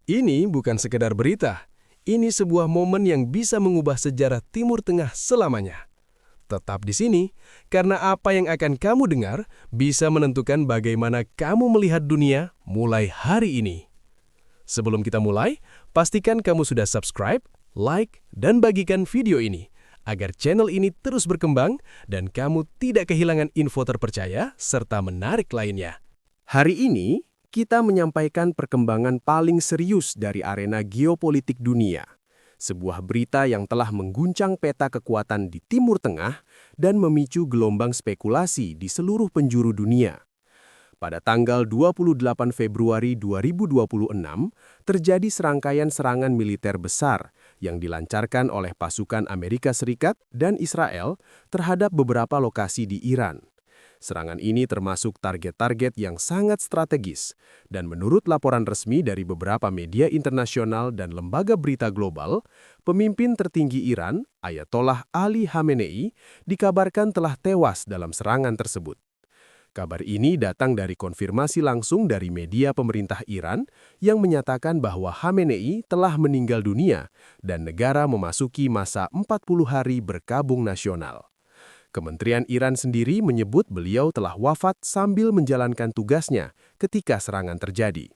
Ini bukan sekedar berita. Ini sebuah momen yang bisa mengubah sejarah Timur Tengah selamanya. Tetap di sini, karena apa yang akan kamu dengar bisa menentukan bagaimana kamu melihat dunia mulai hari ini. Sebelum kita mulai, pastikan kamu sudah subscribe, like, dan bagikan video ini, agar channel ini terus berkembang dan kamu tidak kehilangan info terpercaya serta menarik lainnya. Hari ini, kita menyampaikan perkembangan paling serius dari arena geopolitik dunia. Sebuah berita yang telah mengguncang peta kekuatan di Timur Tengah dan memicu gelombang spekulasi di seluruh penjuru dunia. Pada tanggal 28 Februari 2026, terjadi serangkaian serangan militer besar yang dilancarkan oleh pasukan Amerika Serikat dan Israel terhadap beberapa lokasi di Iran. Serangan ini termasuk target-target yang sangat strategis, dan menurut laporan resmi dari beberapa media internasional dan lembaga berita global, pemimpin tertinggi Iran, Ayatollah Ali Khamenei, dikabarkan telah tewas dalam serangan tersebut. Kabar ini datang dari konfirmasi langsung dari media pemerintah Iran yang menyatakan bahwa Khamenei telah meninggal dunia dan negara memasuki masa 40 hari berkabung nasional. Kementerian Iran sendiri menyebut beliau telah wafat sambil menjalankan tugasnya ketika serangan terjadi.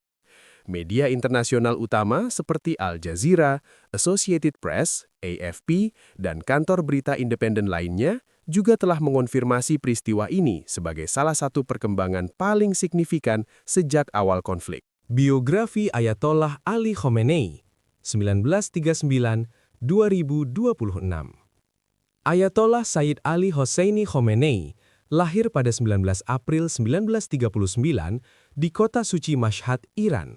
Media internasional utama seperti Al Jazeera, Associated Press, AFP, dan kantor berita independen lainnya juga telah mengonfirmasi peristiwa ini sebagai salah satu perkembangan paling signifikan sejak awal konflik. Biografi Ayatollah Ali Khamenei, 1939-2026. Ayatollah Sayyid Ali Hosseini Khomeini lahir pada 19 April 1939 di kota suci Mashhad, Iran,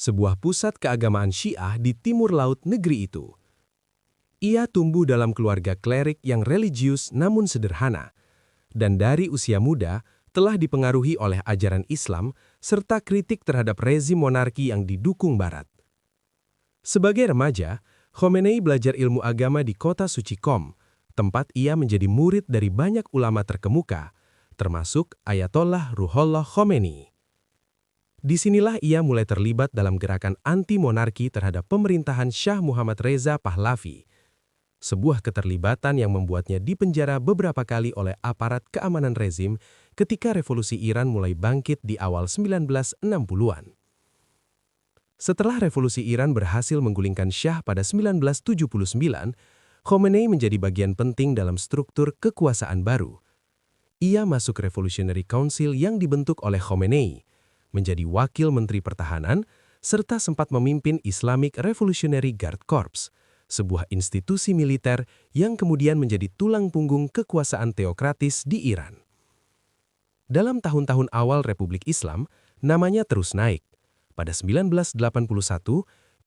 sebuah pusat keagamaan Syiah di timur laut negeri itu. Ia tumbuh dalam keluarga klerik yang religius namun sederhana, dan dari usia muda telah dipengaruhi oleh ajaran Islam serta kritik terhadap rezim monarki yang didukung Barat. Sebagai remaja, Khomeini belajar ilmu agama di kota suci Qom, tempat ia menjadi murid dari banyak ulama terkemuka, termasuk Ayatollah Ruhollah Khomeini. Disinilah ia mulai terlibat dalam gerakan anti-monarki terhadap pemerintahan Shah Muhammad Reza Pahlavi, sebuah keterlibatan yang membuatnya dipenjara beberapa kali oleh aparat keamanan rezim ketika revolusi Iran mulai bangkit di awal 1960-an. Setelah revolusi Iran berhasil menggulingkan Shah pada 1979, Khomeini menjadi bagian penting dalam struktur kekuasaan baru. Ia masuk Revolutionary Council yang dibentuk oleh Khomeini, menjadi wakil menteri pertahanan, serta sempat memimpin Islamic Revolutionary Guard Corps, sebuah institusi militer yang kemudian menjadi tulang punggung kekuasaan teokratis di Iran. Dalam tahun-tahun awal Republik Islam, namanya terus naik. Pada 1981,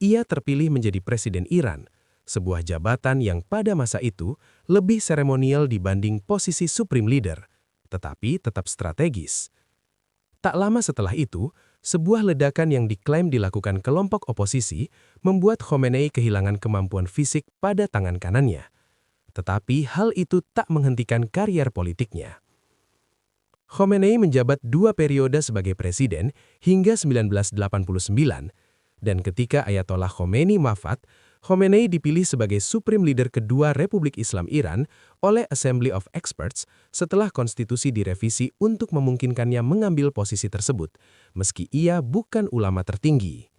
ia terpilih menjadi Presiden Iran, sebuah jabatan yang pada masa itu lebih seremonial dibanding posisi Supreme Leader, tetapi tetap strategis. Tak lama setelah itu, sebuah ledakan yang diklaim dilakukan kelompok oposisi membuat Khomeini kehilangan kemampuan fisik pada tangan kanannya. Tetapi hal itu tak menghentikan karier politiknya. Khomeini menjabat 2 periode sebagai presiden hingga 1989, dan ketika Ayatollah Khomeini wafat, Khomeini dipilih sebagai Supreme Leader kedua Republik Islam Iran oleh Assembly of Experts setelah konstitusi direvisi untuk memungkinkannya mengambil posisi tersebut, meski ia bukan ulama tertinggi.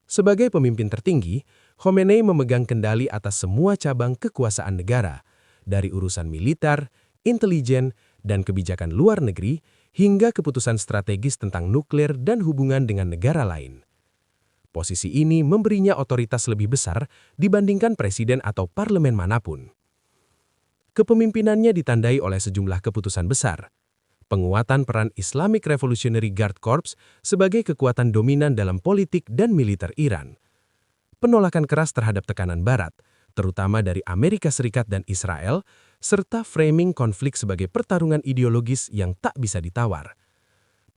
Sebagai pemimpin tertinggi, Khomeini memegang kendali atas semua cabang kekuasaan negara, dari urusan militer, intelijen, dan kebijakan luar negeri, hingga keputusan strategis tentang nuklir dan hubungan dengan negara lain. Posisi ini memberinya otoritas lebih besar dibandingkan presiden atau parlemen manapun. Kepemimpinannya ditandai oleh sejumlah keputusan besar. Penguatan peran Islamic Revolutionary Guard Corps sebagai kekuatan dominan dalam politik dan militer Iran. Penolakan keras terhadap tekanan Barat, terutama dari Amerika Serikat dan Israel, serta framing konflik sebagai pertarungan ideologis yang tak bisa ditawar.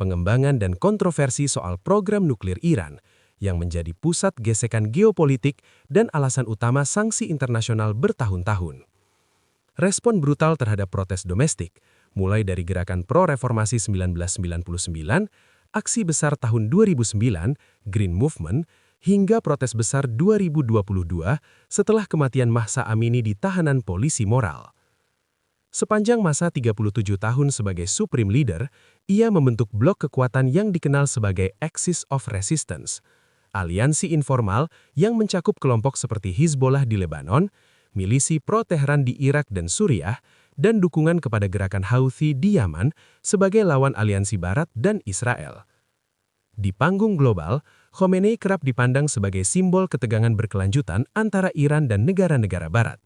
Pengembangan dan kontroversi soal program nuklir Iran, yang menjadi pusat gesekan geopolitik dan alasan utama sanksi internasional bertahun-tahun. Respon brutal terhadap protes domestik, mulai dari gerakan pro-reformasi 1999, aksi besar tahun 2009, Green Movement, hingga protes besar 2022 setelah kematian Mahsa Amini di tahanan polisi moral. Sepanjang masa 37 tahun sebagai Supreme Leader, ia membentuk blok kekuatan yang dikenal sebagai Axis of Resistance, aliansi informal yang mencakup kelompok seperti Hizbollah di Lebanon, milisi pro-Tehran di Irak dan Suriah, dan dukungan kepada gerakan Houthi di Yaman sebagai lawan aliansi Barat dan Israel. Di panggung global, Khomeini kerap dipandang sebagai simbol ketegangan berkelanjutan antara Iran dan negara-negara Barat.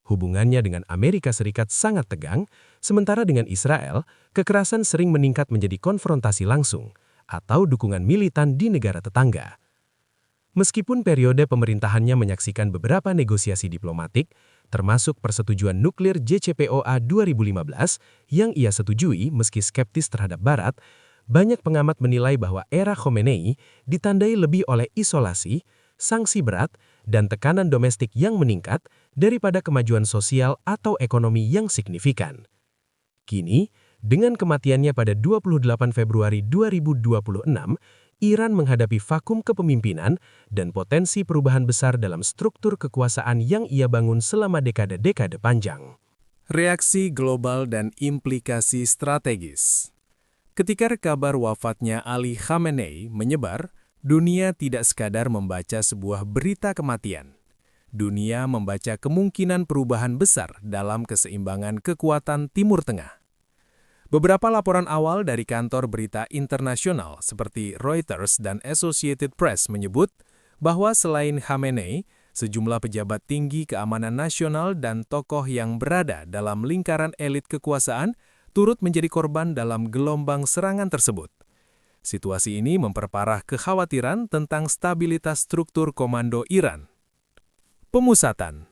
Hubungannya dengan Amerika Serikat sangat tegang, sementara dengan Israel, kekerasan sering meningkat menjadi konfrontasi langsung atau dukungan militan di negara tetangga. Meskipun periode pemerintahannya menyaksikan beberapa negosiasi diplomatik, termasuk persetujuan nuklir JCPOA 2015 yang ia setujui meski skeptis terhadap Barat, banyak pengamat menilai bahwa era Khomeini ditandai lebih oleh isolasi, sanksi berat, dan tekanan domestik yang meningkat daripada kemajuan sosial atau ekonomi yang signifikan. Kini, dengan kematiannya pada 28 Februari 2026, Iran menghadapi vakum kepemimpinan dan potensi perubahan besar dalam struktur kekuasaan yang ia bangun selama dekade-dekade panjang. Reaksi global dan implikasi strategis. Ketika kabar wafatnya Ali Khamenei menyebar, dunia tidak sekadar membaca sebuah berita kematian. Dunia membaca kemungkinan perubahan besar dalam keseimbangan kekuatan Timur Tengah. Beberapa laporan awal dari kantor berita internasional seperti Reuters dan Associated Press menyebut bahwa selain Khamenei, sejumlah pejabat tinggi keamanan nasional dan tokoh yang berada dalam lingkaran elit kekuasaan turut menjadi korban dalam gelombang serangan tersebut. Situasi ini memperparah kekhawatiran tentang stabilitas struktur komando Iran. Pemusatan,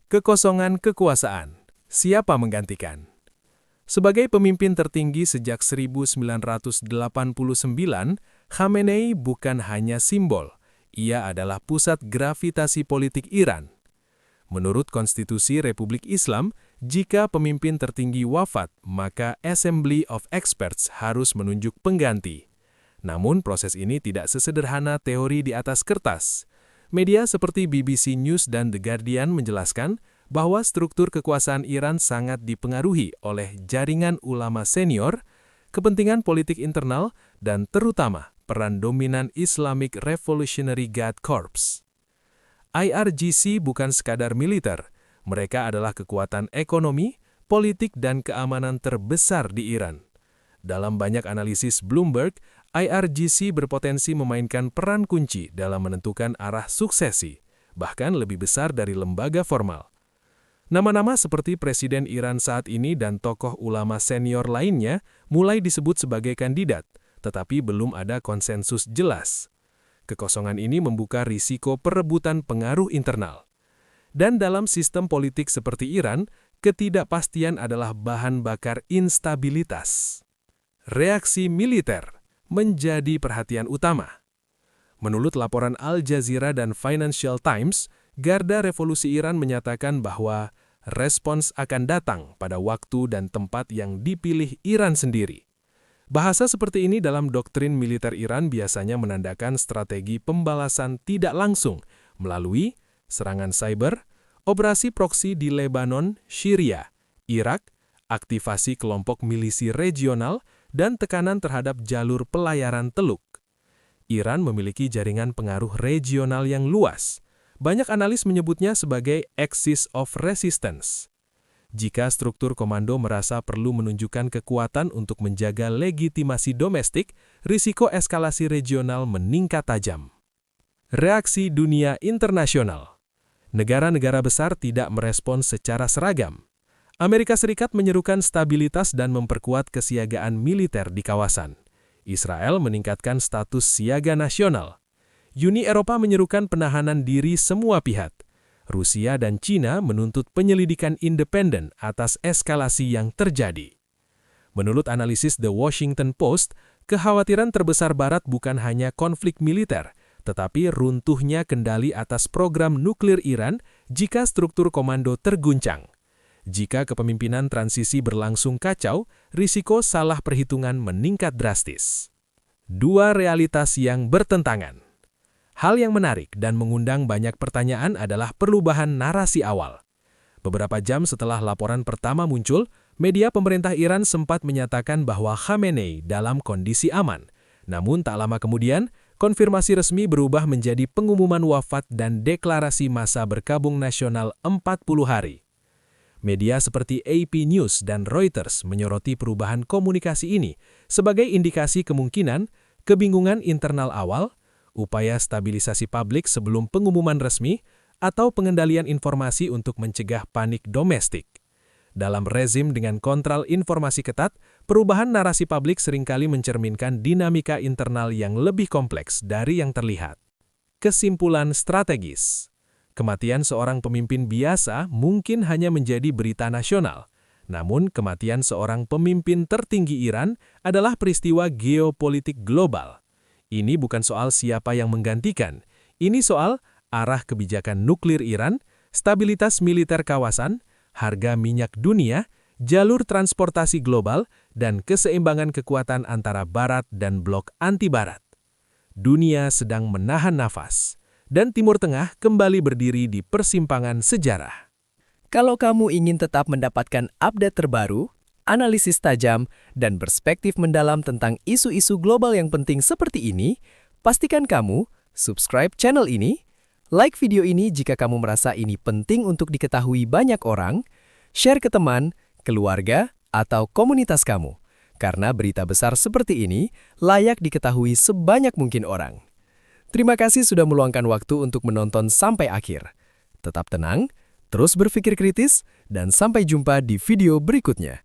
kekosongan kekuasaan, siapa menggantikan? Sebagai pemimpin tertinggi sejak 1989, Khamenei bukan hanya simbol, ia adalah pusat gravitasi politik Iran. Menurut Konstitusi Republik Islam, jika pemimpin tertinggi wafat, maka Assembly of Experts harus menunjuk pengganti. Namun proses ini tidak sesederhana teori di atas kertas. Media seperti BBC News dan The Guardian menjelaskan bahwa struktur kekuasaan Iran sangat dipengaruhi oleh jaringan ulama senior, kepentingan politik internal, dan terutama peran dominan Islamic Revolutionary Guard Corps. IRGC bukan sekadar militer, mereka adalah kekuatan ekonomi, politik, dan keamanan terbesar di Iran. Dalam banyak analisis Bloomberg, IRGC berpotensi memainkan peran kunci dalam menentukan arah suksesi, bahkan lebih besar dari lembaga formal. Nama-nama seperti Presiden Iran saat ini dan tokoh ulama senior lainnya mulai disebut sebagai kandidat, tetapi belum ada konsensus jelas. Kekosongan ini membuka risiko perebutan pengaruh internal. Dan dalam sistem politik seperti Iran, ketidakpastian adalah bahan bakar instabilitas. Reaksi militer menjadi perhatian utama. Menurut laporan Al Jazeera dan Financial Times, Garda Revolusi Iran menyatakan bahwa respons akan datang pada waktu dan tempat yang dipilih Iran sendiri. Bahasa seperti ini dalam doktrin militer Iran biasanya menandakan strategi pembalasan tidak langsung melalui serangan cyber, operasi proksi di Lebanon, Syria, Irak, aktivasi kelompok milisi regional, dan tekanan terhadap jalur pelayaran teluk. Iran memiliki jaringan pengaruh regional yang luas. Banyak analis menyebutnya sebagai Axis of Resistance. Jika struktur komando merasa perlu menunjukkan kekuatan untuk menjaga legitimasi domestik, risiko eskalasi regional meningkat tajam. Reaksi dunia internasional. Negara-negara besar tidak merespons secara seragam. Amerika Serikat menyerukan stabilitas dan memperkuat kesiagaan militer di kawasan. Israel meningkatkan status siaga nasional. Uni Eropa menyerukan penahanan diri semua pihak. Rusia dan China menuntut penyelidikan independen atas eskalasi yang terjadi. Menurut analisis The Washington Post, kekhawatiran terbesar Barat bukan hanya konflik militer, tetapi runtuhnya kendali atas program nuklir Iran jika struktur komando terguncang. Jika kepemimpinan transisi berlangsung kacau, risiko salah perhitungan meningkat drastis. Dua realitas yang bertentangan. Hal yang menarik dan mengundang banyak pertanyaan adalah perubahan narasi awal. Beberapa jam setelah laporan pertama muncul, media pemerintah Iran sempat menyatakan bahwa Khamenei dalam kondisi aman. Namun tak lama kemudian, konfirmasi resmi berubah menjadi pengumuman wafat dan deklarasi masa berkabung nasional 40 hari. Media seperti AP News dan Reuters menyoroti perubahan komunikasi ini sebagai indikasi kemungkinan kebingungan internal awal, upaya stabilisasi publik sebelum pengumuman resmi, atau pengendalian informasi untuk mencegah panik domestik. Dalam rezim dengan kontrol informasi ketat, perubahan narasi publik seringkali mencerminkan dinamika internal yang lebih kompleks dari yang terlihat. Kesimpulan strategis. Kematian seorang pemimpin biasa mungkin hanya menjadi berita nasional. Namun, kematian seorang pemimpin tertinggi Iran adalah peristiwa geopolitik global. Ini bukan soal siapa yang menggantikan. Ini soal arah kebijakan nuklir Iran, stabilitas militer kawasan, harga minyak dunia, jalur transportasi global, dan keseimbangan kekuatan antara Barat dan blok anti-Barat. Dunia sedang menahan nafas, dan Timur Tengah kembali berdiri di persimpangan sejarah. Kalau kamu ingin tetap mendapatkan update terbaru, analisis tajam, dan perspektif mendalam tentang isu-isu global yang penting seperti ini, pastikan kamu subscribe channel ini, like video ini jika kamu merasa ini penting untuk diketahui banyak orang, share ke teman, keluarga, atau komunitas kamu. Karena berita besar seperti ini layak diketahui sebanyak mungkin orang. Terima kasih sudah meluangkan waktu untuk menonton sampai akhir. Tetap tenang, terus berpikir kritis, dan sampai jumpa di video berikutnya.